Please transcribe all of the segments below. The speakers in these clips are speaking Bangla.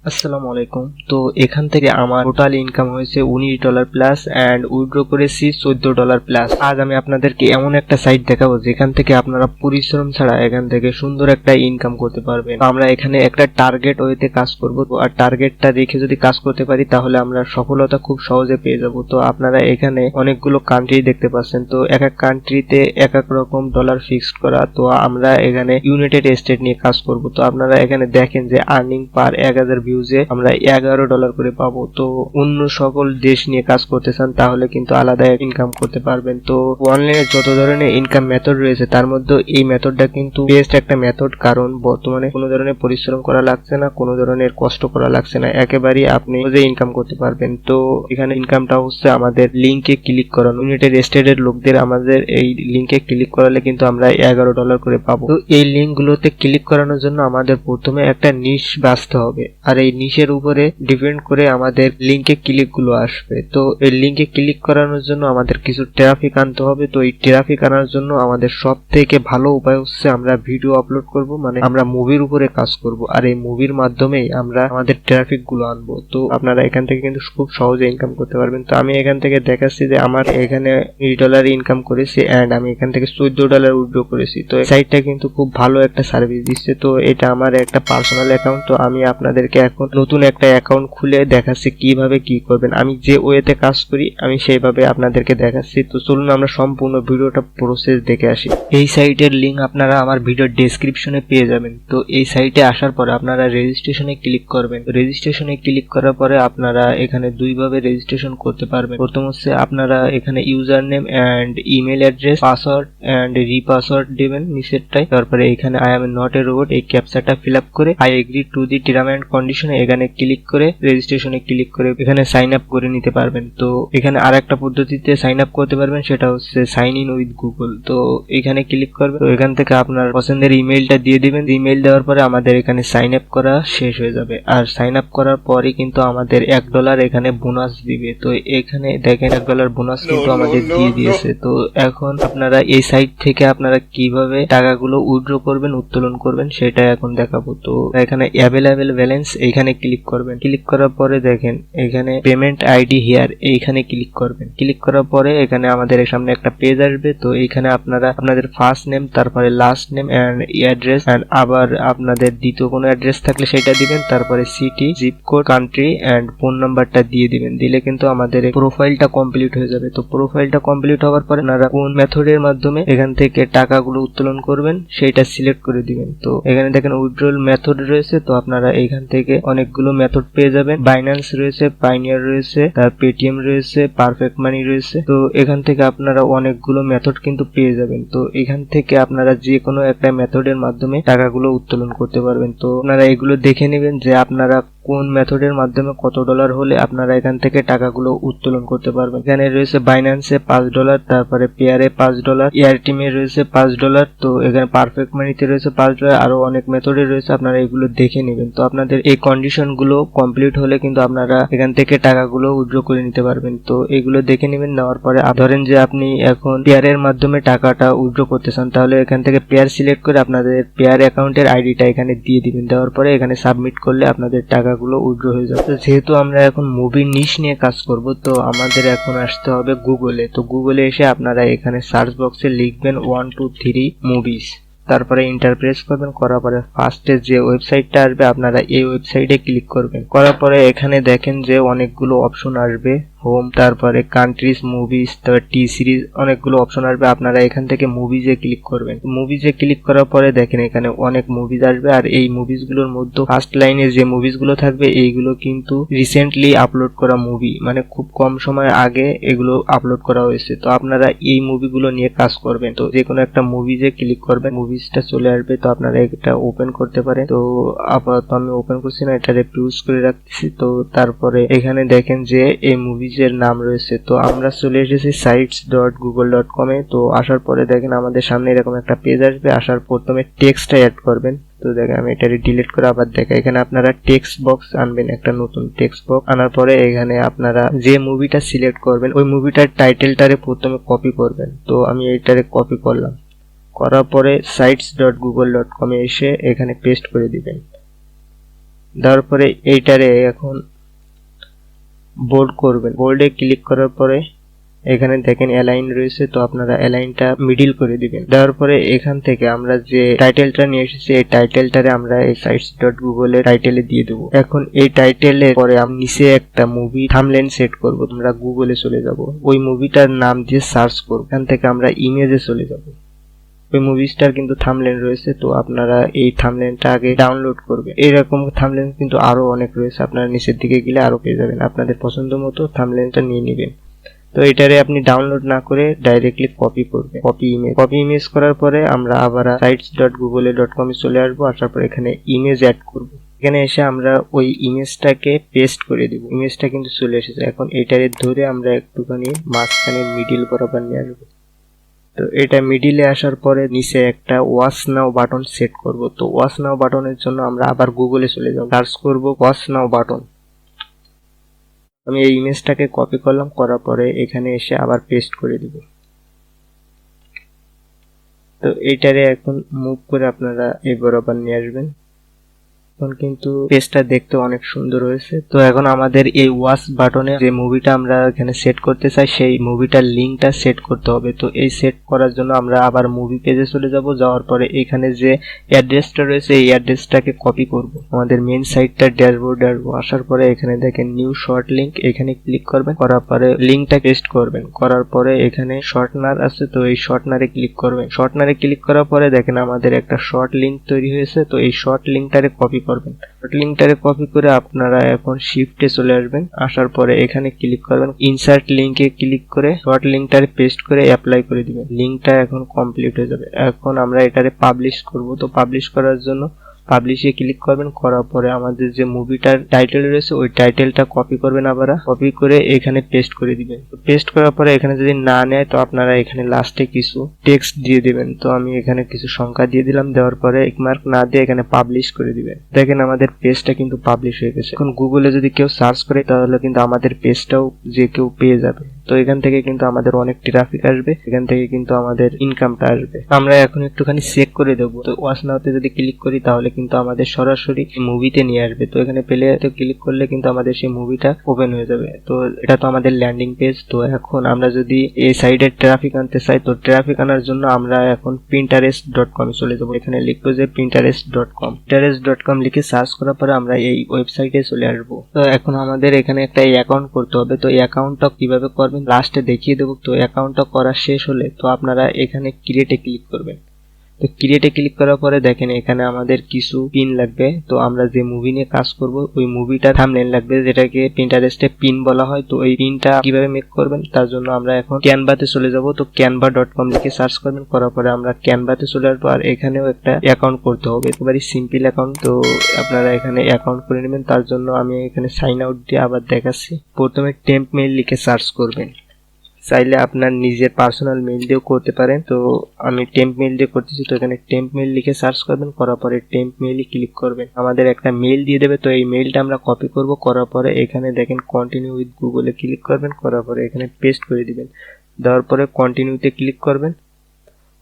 আসসালামু আলাইকুম। তো এখান থেকে আমার টোটাল ইনকাম হয়েছে $19 প্লাস অ্যান্ড উইথড্র করেছি $14 প্লাস। আজ আমি আপনাদেরকে এমন একটা সাইট দেখাবো যেখান থেকে আপনারা পরিশ্রম ছাড়া এখান থেকে সুন্দর একটা ইনকাম করতে পারবেন। আমরা এখানে একটা টার্গেট ওয়েতে কাজ করব, আর টার্গেটটা রেখে যদি কাজ করতে পারি তাহলে আমরা সফলতা খুব সহজে পেয়ে যাব। তো আপনারা এখানে অনেকগুলো কান্ট্রি দেখতে পাচ্ছেন, তো এক এক কান্ট্রিতে এক এক রকম ডলার ফিক্সড করা। তো আমরা এখানে ইউনাইটেড স্টেট নিয়ে কাজ করব। তো আপনারা এখানে দেখেন যে আর্নিং পার 1000 ভিউজে আমরা $11 করে পাবো। তো অন্য সকল দেশ নিয়ে কাজ করতে চান তাহলে কিন্তু আলাদা ইনকাম করতে পারবেন। তো অনলাইনে যত ধরনের ইনকাম মেথড রয়েছে তার মধ্যে এই মেথডটা কিন্তু বেস্ট একটা মেথড, কারণ বর্তমানে কোনো ধরনের পরিশ্রম করা লাগছে না, কোনো ধরনের কষ্ট করা লাগছে না, একেবারেই আপনি ইনকাম করতে পারবেন। তো এখানে ইনকামটা হচ্ছে আমাদের লিঙ্কে ক্লিক করানো। ইউনাইটেড স্টেটের লোকদের আমাদের এই লিঙ্কে ক্লিক করালে কিন্তু আমরা $11 করে পাবো। তো এই লিঙ্ক গুলোতে ক্লিক করানোর জন্য আমাদের প্রথমে একটা নিশ বাছতে হবে, আর এই নিশের উপরে ডিপেন্ড করে আমাদের লিঙ্কে ক্লিক গুলো আসবে। তো এই লিঙ্কে ক্লিক করানোর জন্য আমাদের কিছু ট্রাফিক আনতে হবে। তো এই ট্রাফিক আনার জন্য আমাদের সব থেকে ভালো উপায় হচ্ছে আমরা ভিডিও আপলোড করব, মানে আমরা মুভির উপরে কাজ করব, আর এই মুভির মাধ্যমেই আমরা আমাদের ট্রাফিক গুলো আনবো। তো আপনারা এখান থেকে কিন্তু খুব সহজে ইনকাম করতে পারবেন। তো আমি এখান থেকে দেখাচ্ছি যে আমার এখানে $20 ইনকাম করেছি এন্ড আমি এখান থেকে $14 উইথড্র করেছি। তো এই সাইটটা কিন্তু খুব ভালো একটা সার্ভিস দিচ্ছে। তো এটা আমার একটা পার্সোনাল অ্যাকাউন্ট। তো আমি আপনাদেরকে এখন নতুন একটা অ্যাকাউন্ট খুলে দেখাচ্ছি কিভাবে কি করবেন। আমি যে ওয়েতে কাজ করি আমি সেইভাবে আপনাদেরকে দেখাচ্ছি। তো চলুন আমরা সম্পূর্ণ ভিডিওটা প্রসেস দেখে আসি। এই সাইটের লিংক আপনারা আমার ভিডিওর ডেসক্রিপশনে পেয়ে যাবেন। তো এই সাইটে আসার পরে আপনারা রেজিস্ট্রেশনে ক্লিক করবেন। রেজিস্ট্রেশনে ক্লিক করার পরে আপনারা এখানে দুইভাবে রেজিস্ট্রেশন করতে পারবেন। প্রথম হচ্ছে আপনারা এখানে user name and email address, password and repassword দিবেন নিচেরটাই। তারপরে এখানে I am not a robot এই ক্যাপচাটা ফিল আপ করে I agree to the term and কন্ডিশনে এখানে ক্লিক করে রেজিস্ট্রেশনে ক্লিক করে এখানে সাইন আপ করে নিতে পারবেন। তো এখানে আর একটা পদ্ধতিতে সাইন আপ করতে পারবেন, সেটা হচ্ছে সাইন ইন উইথ গুগল। তো এখানে ক্লিক করবেন। তো এখান থেকে আপনার পছন্দের ইমেইলটা দিয়ে দিবেন। ইমেইল দেওয়ার পরে আমাদের এখানে সাইন আপ করা শেষ হয়ে যাবে। আর সাইন আপ করার পরে কিন্তু আমাদের $1 এখানে বোনাস দিবে। তো এখানে দেখেন $1 বোনাস কিন্তু আমাদের দিয়ে দিয়েছে। তো এখন আপনারা এই সাইট থেকে আপনারা কিভাবে টাকাগুলো উইথড্র করবেন, উত্তোলন করবেন সেটা এখন দেখাবো। তো এখানে অ্যাভেলেবেল ব্যালেন্স এইখানে ক্লিক করবেন। ক্লিক করার পরে দেখেন এখানে পেমেন্ট আইডি হিয়ার এইখানে ক্লিক করবেন। ক্লিক করার পরে এখানে আমাদের সামনে একটা পেজ আসবে। তো এইখানে আপনারা আপনাদের ফার্স্ট নেম, তারপরে last name and address, and আবার আপনাদের দ্বিতীয় কোনো অ্যাড্রেস থাকলে সেটা দিবেন। তারপরে city, zip code, country and phone নাম্বারটা দিয়ে দিবেন। দিলে কিন্তু আমাদের প্রোফাইলটা কমপ্লিট হয়ে যাবে। তো প্রোফাইলটা কমপ্লিট হওয়ার পরে আপনারা কোন মেথডের মাধ্যমে এখান থেকে টাকাগুলো উত্তোলন করবেন সেইটা সিলেক্ট করে দিবেন। তো এখানে দেখেন উইথড্রল মেথড রয়েছে। তো আপনারা এখান থেকে অনেকগুলো মেথড পেয়ে যাবেন। বাইন্যান্স রয়েছে, পাইনিয়ার রয়েছে, তার পেটিএম রয়েছে, পারফেক্ট মানি রয়েছে। তো এখান থেকে আপনারা অনেকগুলো মেথড কিন্তু পেয়ে যাবেন। তো এখান থেকে আপনারা যে কোনো একটা মেথডের মাধ্যমে টাকাগুলো উত্তোলন করতে পারবেন। তো আপনারা এগুলো দেখে নেবেন যে আপনারা কোন মেথডের মাধ্যমে কত ডলার হলে আপনারা এখান থেকে টাকাগুলো উত্তোলন করতে পারবেন। এখানে রয়েছে বাইন্যান্সে $5, তারপরে পেয়ারে $5, এয়ারটিমে রয়েছে $5। তো এখানে পারফেক্ট মানিতে রয়েছে $5, আরো অনেক মেথডে রয়েছে, আপনারা এগুলো দেখে নেবেন। তো আপনাদের এই কন্ডিশন গুলো কমপ্লিট হলে কিন্তু আপনারা এখান থেকে টাকাগুলো উইথড্র করে নিতে পারবেন। তো এগুলো দেখে নেবেন। নেওয়ার পরে ধরেন যে আপনি এখন পেয়ারের মাধ্যমে টাকাটা উইথড্র করতে চান, তাহলে এখান থেকে পেয়ার সিলেক্ট করে আপনাদের পেয়ার অ্যাকাউন্টের আইডিটা এখানে দিয়ে দিবেন। দেওয়ার পরে এখানে সাবমিট করলে আপনাদের টাকাগুলো উইথড্র হয়ে যাবে। যেহেতু আমরা এখন মুভির নিশ নিয়ে কাজ করব, তো আমাদের এখন আসতে হবে গুগলে। তো গুগলে এসে আপনারা এখানে সার্চ বক্সে লিখবেন 1 2 3 মুভিজ, তারপরে ইন্টার প্রেস করবেন। করার পরে ফার্স্টে যে ওয়েবসাইটটা আসবে আপনারা এই ওয়েবসাইটে ক্লিক করবেন। করার পরে এখানে দেখেন যে অনেকগুলো অপশন আসবে, হোম, তারপরে কান্ট্রিজ, মুভিজ, তারপর টি সিরিজ, অনেকগুলো অপশন আসবে। আপনারা এখান থেকে মুভিজে ক্লিক করবেন। মুভিজে ক্লিক করার পরে দেখেন এখানে অনেক মুভিজ আসবে, আর এই মুভিজ গুলোর মধ্যে ফার্স্ট লাইনে যে মুভিজ গুলো থাকবে এইগুলো কিন্তু রিসেন্টলি আপলোড করা মুভি, মানে খুব কম সময় আগে এগুলো আপলোড করা হয়েছে। তো আপনারা এই মুভিগুলো নিয়ে কাজ করবেন। তো যে কোনো একটা মুভিজে ক্লিক করবেন, মুভিজটা চলে আসবে। তো আপনারা এটা ওপেন করতে পারেন। তো আপাতত আমি ওপেন করছি না, এটা রিভিউজ করে রাখছি। তো তারপরে এখানে দেখেন যে এই মুভিজ এর নাম রয়েছে। তো আমরা চলে এসেছি sites.google.com এ। তো আসার পরে দেখেন আমাদের সামনে এরকম একটা পেজ আসবে। আসার প্রথমে টেক্সটটা অ্যাড করবেন। তো দেখেন আমি এটা ডিলিট করে আবার দেখা, এখানে আপনারা টেক্সট বক্স আনবেন, একটা নতুন টেক্সট বক্স আনার পরে এখানে আপনারা যে মুভিটা সিলেক্ট করবেন ওই মুভিটার টাইটেলটারে প্রথমে কপি করবেন। তো আমি এইটারে কপি করলাম। করার পরে sites.google.com এ এসে এখানে পেস্ট করে দিবেন। দেওয়ার পরে এইটারে এখন বোল্ড করবেন। বোল্ডে ক্লিক করার পরে এখানে দেখেন অ্যালাইন রয়েছে, তো আপনারা অ্যালাইনটা মিডিল করে দিবেন। দেওয়ার পরে এখান থেকে আমরা যে টাইটেলটা নিয়ে এসেছি এই টাইটেলটারে আমরা এই sites.google এর টাইটেলে দিয়ে দেবো। এখন এই টাইটেলের পরে আমি নিচে একটা মুভি থাম্বনেল সেট করব। আমরা গুগলে চলে যাব, ওই মুভিটার নাম দিয়ে সার্চ করব। এখান থেকে আমরা ইমেজে চলে যাব। ওই মুভিসটার কিন্তু থাম্বনেল রয়েছে, তো আপনারা এই থাম্বনেলটা আগে ডাউনলোড করবেন। এরকম থাম্বনেল কিন্তু আরো অনেক রয়েছে, আপনারা নিচের দিকে গেলে আরো পেয়ে যাবেন। আপনাদের পছন্দ মতো থাম্বনেলটা নিয়ে নেবেন। তো এটারে আপনি ডাউনলোড না করে ডাইরেক্টলি কপি করবেন। কপি ইমেজ করার পরে আমরা আবার sites.google.com এ চলে আসবো। আসার পর এখানে ইমেজ অ্যাড করব। এখানে এসে আমরা ওই ইমেজটাকে পেস্ট করে দিব। ইমেজটা কিন্তু চলে এসেছে। এখন এটারে ধরে আমরা একটুখানি মাঝখানে মিডিল বরাবর নিয়ে আসবো। তো এটা মিডিলে আসার পরে নিচে একটা ওয়াচ নাও বাটন সেট করব। তো ওয়াচ নাও বাটনের জন্য আমরা আবার গুগলে চলে যাব, সার্চ করব ওয়াচ নাও বাটন। আমি এই ইমেজটাকে কপি করলাম, করার পরে এখানে এসে আবার পেস্ট করে দিব। তো এইটারে এখন মুভ করে আপনারা এই বরাবর নিয়ে আসবেন। এখন কিন্তু পেজটা দেখতে অনেক সুন্দর হয়েছে। তো এখন আমাদের এই ওয়াচ বাটনে যে মুভিটা আমরা এখানে সেট করতে চাই সেই মুভিটার লিঙ্কটা সেট করতে হবে। তো এই সেট করার জন্য আমরা আবার মুভি পেজে চলে যাব। যাওয়ার পরে এখানে যে অ্যাড্রেসটা রয়েছে এই অ্যাড্রেসটাকে কপি করব। আমাদের মেন সাইটটা ড্যাশবোর্ডে আসবো। আসার পরে এখানে দেখেন নিউ শর্ট লিঙ্ক, এখানে ক্লিক করবেন। করার পরে লিঙ্কটা পেস্ট করবেন। করার পরে এখানে শর্টনার আছে, তো এই শর্টনারে ক্লিক করবেন। শর্টনারে ক্লিক করার পরে দেখেন আমাদের একটা শর্ট লিঙ্ক তৈরি হয়েছে। তো এই শর্ট লিঙ্কটারে কপি করবেন। শর্ট লিঙ্কটারে কপি করে আপনারা এখন শিফটে চলে আসবেন। আসার পরে এখানে ক্লিক করবেন, ইনসার্ট লিঙ্কে ক্লিক করে শর্ট লিঙ্কটারে পেস্ট করে অ্যাপ্লাই করে দিবেন। লিঙ্কটা এখন কমপ্লিট হয়ে যাবে। এখন আমরা এটারে পাবলিশ করব। তো পাবলিশ করার জন্য পাবলিশে ক্লিক করবেন। করার পরে আমাদের যে মুভিটার টাইটেল রয়েছে ওই টাইটেলটা কপি করবেন, আবার কপি করে এখানে পেস্ট করে দিবেন। পেস্ট করার পরে এখানে যদি না নেয় তো আপনারা এখানে লাস্টে কিছু টেক্সট দিয়ে দিবেন। তো আমি এখানে কিছু সংখ্যা দিয়ে দিলাম। দেওয়ার পরে মার্ক না দিয়ে এখানে পাবলিশ করে দিবেন। দেখেন আমাদের পেজটা কিন্তু পাবলিশ হয়ে গেছে। এখন গুগলে যদি কেউ সার্চ করে তাহলে কিন্তু আমাদের পেজটাও যে কেউ পেয়ে যাবে। তো এখান থেকে কিন্তু আমাদের অনেক ট্রাফিক আসবে, এখান থেকে কিন্তু আমাদের ইনকামটা আসবে। আমরা এখন একটুখানি চেক করে দেবো। তো ওয়াচ নাওতে যদি ক্লিক করি তাহলে কিন্তু আমাদের সরাসরি মুভিতে নিয়ে আসবে। তো এখানে প্লেতে ক্লিক করলে কিন্তু আমাদের সেই মুভিটা ওপেন হয়ে যাবে। তো এটা তো আমাদের ল্যান্ডিং পেজ। তো এখন আমরা যদি এই সাইডে ট্রাফিক আনতে চাই, তো ট্রাফিক আনার জন্য আমরা এখন pinterest.com এ চলে যাবো। এখানে লিখবো যে pinterest.com লিখে সার্চ করার পরে আমরা এই ওয়েবসাইটে চলে আসবো। তো এখন আমাদের এখানে একটা অ্যাকাউন্ট করতে হবে। তো এই অ্যাকাউন্টটা কিভাবে করবেন লাস্টে দেখিয়ে দেবো। তো অ্যাকাউন্টটা করা শেষ হলে তো আপনারা এখানে ক্রিয়েটে ক্লিক করবেন। তো ক্রিয়েটে ক্লিক করার পরে দেখেন এখানে আমাদের কিছু পিন লাগবে। তো আমরা যে মুভি নিয়ে কাজ করব ওই মুভিটা থাম্বনেল লাগবে, যেটাকে পিন্টারেস্টে পিন বলা হয়। তো এই পিনটা কিভাবে মেক করবেন তার জন্য আমরা এখন ক্যানভাতে চলে যাব। তো canva.com লিখে সার্চ করবেন। করার পরে আমরা ক্যানভাতে চলে আসবো। আর এখানেও একটা অ্যাকাউন্ট করতে হবে, একেবারে সিম্পল অ্যাকাউন্ট। তো আপনারা এখানে অ্যাকাউন্ট করে নেবেন। তার জন্য আমি এখানে সাইন আউট দিয়ে আবার দেখাচ্ছি। প্রথমে টেম্প মেইল লিখে সার্চ করবেন। চাইলে আপনার নিজের পার্সোনাল মেইল দিয়েও করতে পারেন। তো আমি টেম্প মেইল দিয়ে করতেছি। তো এখানে টেম্প মেইল লিখে সার্চ করবেন। করার পরে টেম্প মেইলে ক্লিক করবেন। আমাদের একটা মেইল দিয়ে দেবে। তো এই মেইলটা আমরা কপি করব। করার পরে এখানে দেখেন কন্টিনিউ উইথ গুগলে ক্লিক করবেন। করার পরে এখানে পেস্ট করে দিবেন। দেওয়ার পরে কন্টিনিউতে ক্লিক করবেন।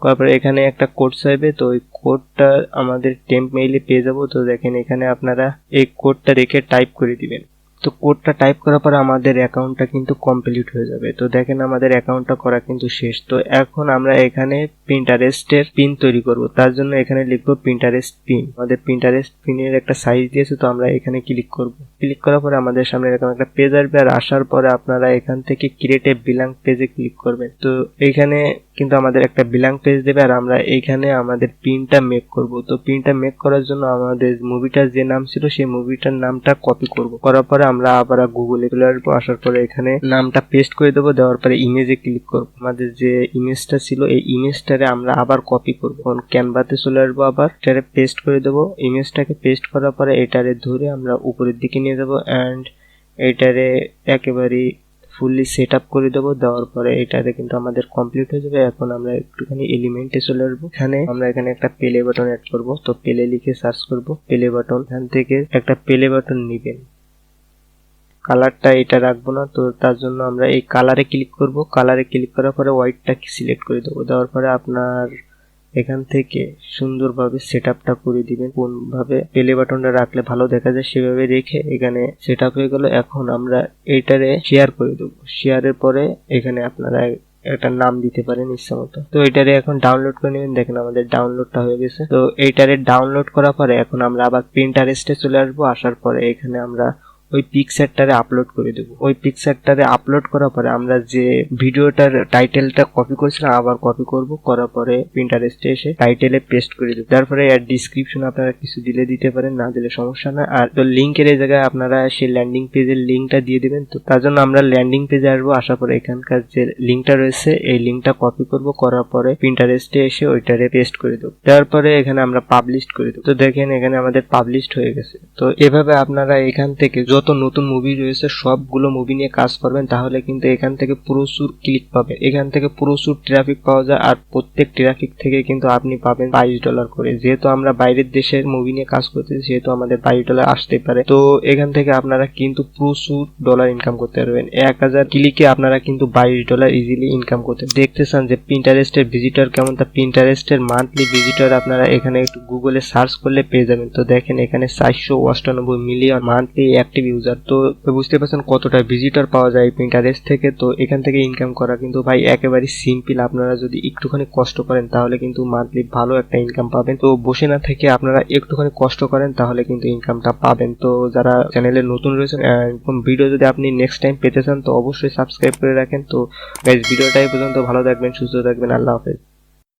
করার পরে এখানে একটা কোড চাইবে। তো ওই কোডটা আমাদের টেম্প মেইলে পেয়ে যাবো। তো দেখেন এখানে আপনারা এই কোডটা রেখে টাইপ করে দিবেন। তো কোডটা টাইপ করার পর আমাদের অ্যাকাউন্টটা কিন্তু কমপ্লিট হয়ে যাবে। তো দেখেন আমাদের অ্যাকাউন্টটা করা কিন্তু শেষ। তো এখন আমরা এখানে পিন্টারেস্টের পিন তৈরি করব। তার জন্য এখানে লিখবো পিন্টারেস্ট পিন। আমাদের পিন্টারেস্ট পিনের একটা সাইজ দিয়েছে, তো আমরা এখানে ক্লিক করব। ক্লিক করার পরে আমাদের সামনে এরকম একটা পেজ আসবে। আর আসার পরে আপনারা এখান থেকে ক্রিয়েট এ ব্ল্যাঙ্ক পেজে ক্লিক করবেন। তো এইখানে কিন্তু আমাদের একটা ব্ল্যাঙ্ক পেজ দেবে। আর আমরা এইখানে আমাদের পিনটা মেক করব। তো পিনটা মেক করার জন্য আমাদের মুভিটার যে নাম ছিল সেই মুভিটার নামটা কপি করব। করার পরে আমরা আবার গুগলে চলে আসবো। আসার পরে এখানে নামটা পেস্ট করে দেবো। দেওয়ার পরে ইমেজে ক্লিক করবো। আমাদের যে ইমেজটা ছিল এই ইমেজটারে আমরা আবার কপি করবো। ক্যানভাতে চলে আসবো, আবার এটারে পেস্ট করে দেবো। ইমেজটাকে পেস্ট করার পরে এটারে ধরে আমরা উপরের দিকে নিয়ে যাবো অ্যান্ড এটারে একেবারে ফুললি সেট আপ করে দেবো। দেওয়ার পরে এটাতে কিন্তু আমাদের কমপ্লিট হয়ে যাবে। এখন আমরা একটুখানি এলিমেন্টে চলে আসবো। এখানে আমরা এখানে একটা প্লে বাটন অ্যাড করবো। তো প্লে লিখে সার্চ করবো প্লে বাটন। এখান থেকে একটা প্লে বাটন নিবেন। কালারটা এটা রাখবো না, তো তার জন্য আমরা এই কালারে ক্লিক করব। কালারে ক্লিক করার পরে হোয়াইটটা সিলেক্ট করে দেবো। দেওয়ার পরে আপনার এখান থেকে সুন্দরভাবে সেটআপটা করে দিবেন। কোনভাবে প্লে বাটনটা রাখলে ভালো দেখা যায় সেভাবে রেখে এখানে সেটআপ হয়ে গেল। এখন আমরা এইটারে শেয়ার করে দেবো। শেয়ারের পরে এখানে আপনারা একটা নাম দিতে পারেন ইচ্ছা মতো। তো এটারে এখন ডাউনলোড করে নেবেন। দেখেন আমাদের ডাউনলোডটা হয়ে গেছে। তো এইটারে ডাউনলোড করার পরে এখন আমরা আবার প্রিন্টারেস্টে চলে আসবো। আসার পরে এখানে আমরা ওই পিকচারটারে আপলোড করে দেবো। ওই পিকচারটারে আপলোড করার পরে আমরা যে ভিডিওটার টাইটেলটা কপি করেছিলাম আবার কপি করব, করার পরে প্রিন্টারেস্টে এসে টাইটেলে পেস্ট করে দেবো। তারপরে এর ডিসক্রিপশন আপনারা কিছু দিতে পারেন, না দিলে সমস্যা না। আর তো লিঙ্কের এই জায়গায় আপনারা সেই ল্যান্ডিং পেজের লিঙ্কটা দিয়ে দিবেন। তো তার জন্য আমরা ল্যান্ডিং পেজে আসবো। আসার পরে এখানকার যে লিঙ্কটা রয়েছে এই লিঙ্কটা কপি করব, করার পরে প্রিন্টারেস্টে এসে ওইটারে পেস্ট করে দেবো। তারপরে এখানে আমরা পাবলিশ করে দেবো। তো দেখেন এখানে আমাদের পাবলিশড হয়ে গেছে। তো এভাবে আপনারা এখান থেকে যত নতুন মুভি রয়েছে সবগুলো মুভি নিয়ে কাজ করবেন, তাহলে কিন্তু এখান থেকে প্রচুর ক্লিক পাবে, এখান থেকে প্রচুর ট্রাফিক পাওয়া যায়। আর প্রত্যেক ট্রাফিক থেকে কিন্তু আপনি পাবেন $22 করে। যেহেতু আমরা বাইরের দেশের মুভি নিয়ে কাজ করতেছি সেহেতু আমাদের $22 আসতে পারে। তো এখান থেকে আপনারা কিন্তু প্রচুর ডলার ইনকাম করতে পারবেন। 1000 ক্লিকে আপনারা কিন্তু $22 ইজিলি ইনকাম করতে। দেখতে চান যে প্রিন্টারেস্টের ভিজিটর কেমন, তা প্রিন্টারেস্টের মান্থলি ভিজিটর আপনারা এখানে একটু গুগলে সার্চ করলে পেয়ে যাবেন। তো দেখেন এখানে 498 মিলিয়ন মান্থলি অ্যাক্টিভ ইউজার। তো বুঝতে পারছেন কতটা ভিজিটর পাওয়া যায় প্রিন্টারেস্ট থেকে। তো এখান থেকে ইনকাম করা কিন্তু ভাই একেবারে সিম্পল। আপনারা যদি একটুখানি কষ্ট করেন তাহলে কিন্তু মান্থলি ভালো একটা ইনকাম পাবেন। তো বসে না থেকে আপনারা একটুখানি কষ্ট করেন তাহলে কিন্তু ইনকামটা পাবেন। তো যারা চ্যানেলে নতুন রয়েছেন এরকম ভিডিও যদি আপনি নেক্সট টাইম পেতে চান তো অবশ্যই সাবস্ক্রাইব করে রাখেন। তো গাইস ভিডিওটাই পর্যন্ত, ভালো থাকবেন, সুস্থ থাকবেন, আল্লাহ হাফেজ।